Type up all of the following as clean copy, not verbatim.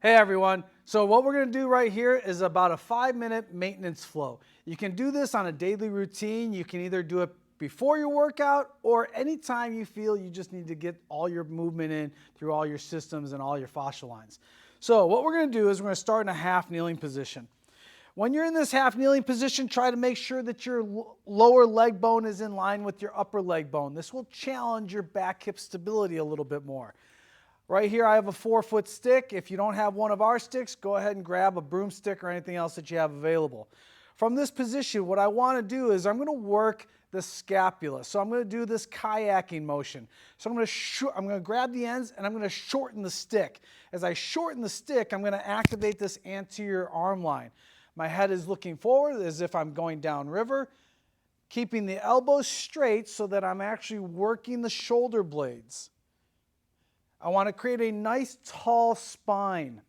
Hey everyone, so what we're going to do right here is about a 5-minute maintenance flow. You can do this on a daily routine. You can either do it before your workout or anytime you feel you just need to get all your movement in through all your systems and all your fascial lines. So what we're going to do is we're going to start in a half kneeling position. When you're in this half kneeling position, try to make sure that your lower leg bone is in line with your upper leg bone. This will challenge your back hip stability a little bit more. Right here I have a 4-foot stick. If you don't have one of our sticks, go ahead and grab a broomstick or anything else that you have available. From this position, what I want to do is I'm going to work the scapula. So I'm going to do this kayaking motion. So I'm going to grab the ends and I'm going to shorten the stick. As I shorten the stick, I'm going to activate this anterior arm line. My head is looking forward as if I'm going downriver, keeping the elbows straight so that I'm actually working the shoulder blades. I want to create a nice tall spine.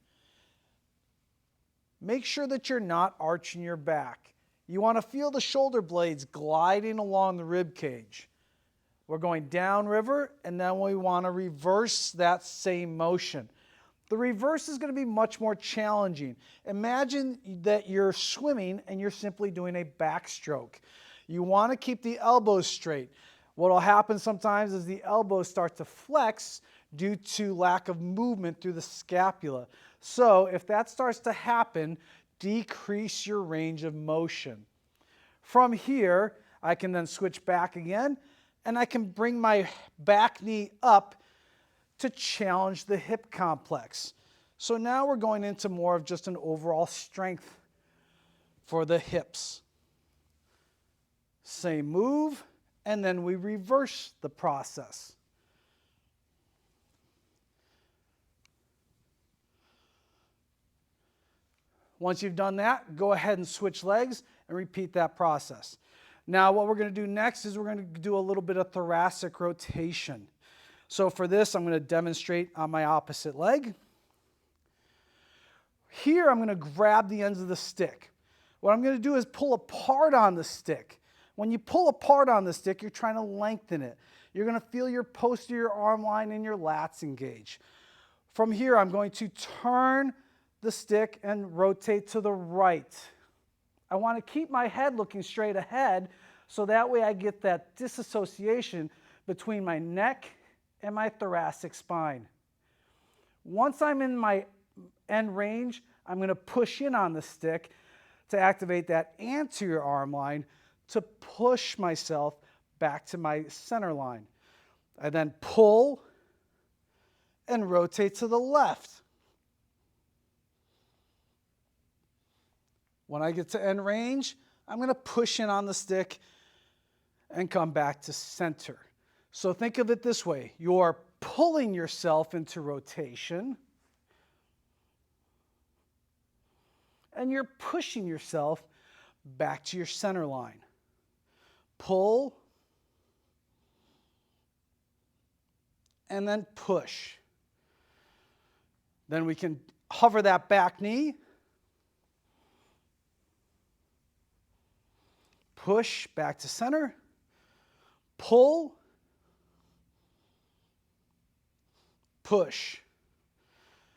Make sure that you're not arching your back. You want to feel the shoulder blades gliding along the rib cage. We're going downriver and then we want to reverse that same motion. The reverse is going to be much more challenging. Imagine that you're swimming and you're simply doing a backstroke. You want to keep the elbows straight. What will happen sometimes is the elbows start to flex due to lack of movement through the scapula. So if that starts to happen, decrease your range of motion. From here, I can then switch back again, and I can bring my back knee up to challenge the hip complex. So now we're going into more of just an overall strength for the hips. Same move, and then we reverse the process. Once you've done that, go ahead and switch legs and repeat that process. Now what we're going to do next is we're going to do a little bit of thoracic rotation. So for this, I'm going to demonstrate on my opposite leg. Here I'm going to grab the ends of the stick. What I'm going to do is pull apart on the stick. When you pull apart on the stick, you're trying to lengthen it. You're going to feel your posterior arm line and your lats engage. From here, I'm going to turn the stick and rotate to the right. I want to keep my head looking straight ahead so that way I get that disassociation between my neck and my thoracic spine. Once I'm in my end range, I'm going to push in on the stick to activate that anterior arm line to push myself back to my center line. I then pull and rotate to the left. When I get to end range, I'm going to push in on the stick and come back to center. So think of it this way. You're pulling yourself into rotation and you're pushing yourself back to your center line. Pull and then push. Then we can hover that back knee. Push back to center, pull, push.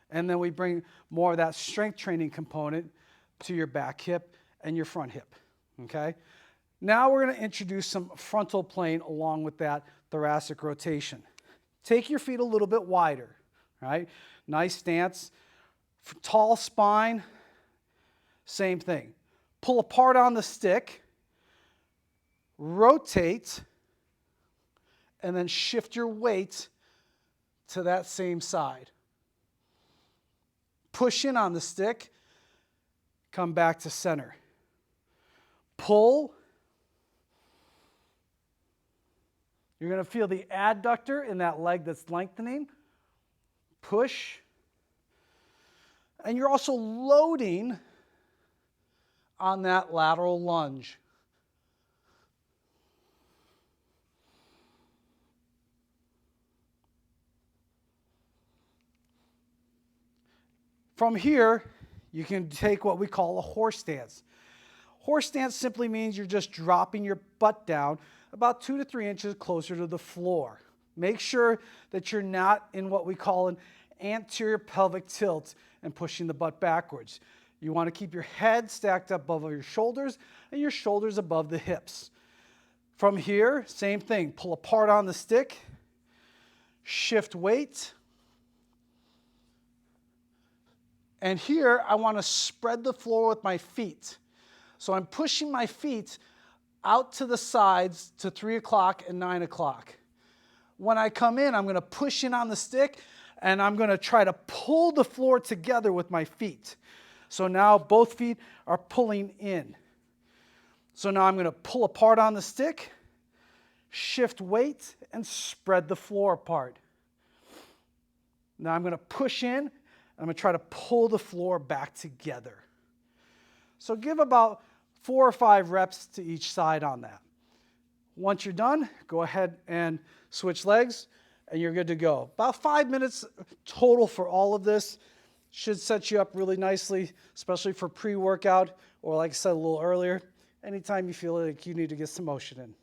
And then we bring more of that strength training component to your back hip and your front hip, okay? Now we're going to introduce some frontal plane along with that thoracic rotation. Take your feet a little bit wider, right? Nice stance, tall spine, same thing. Pull apart on the stick. Rotate, and then shift your weight to that same side. Push in on the stick, come back to center. Pull. You're going to feel the adductor in that leg that's lengthening. Push. And you're also loading on that lateral lunge. From here, you can take what we call a horse stance. Horse stance simply means you're just dropping your butt down about 2 to 3 inches closer to the floor. Make sure that you're not in what we call an anterior pelvic tilt and pushing the butt backwards. You want to keep your head stacked up above your shoulders and your shoulders above the hips. From here, same thing. Pull apart on the stick, shift weight. And here, I want to spread the floor with my feet. So I'm pushing my feet out to the sides to 3 o'clock and 9 o'clock. When I come in, I'm going to push in on the stick, and I'm going to try to pull the floor together with my feet. So now both feet are pulling in. So now I'm going to pull apart on the stick, shift weight, and spread the floor apart. Now I'm going to push in, and I'm going to try to pull the floor back together. So give about 4 or 5 reps to each side on that. Once you're done, go ahead and switch legs, and you're good to go. About 5 minutes total for all of this. Should set you up really nicely, especially for pre-workout, or like I said a little earlier, anytime you feel like you need to get some motion in.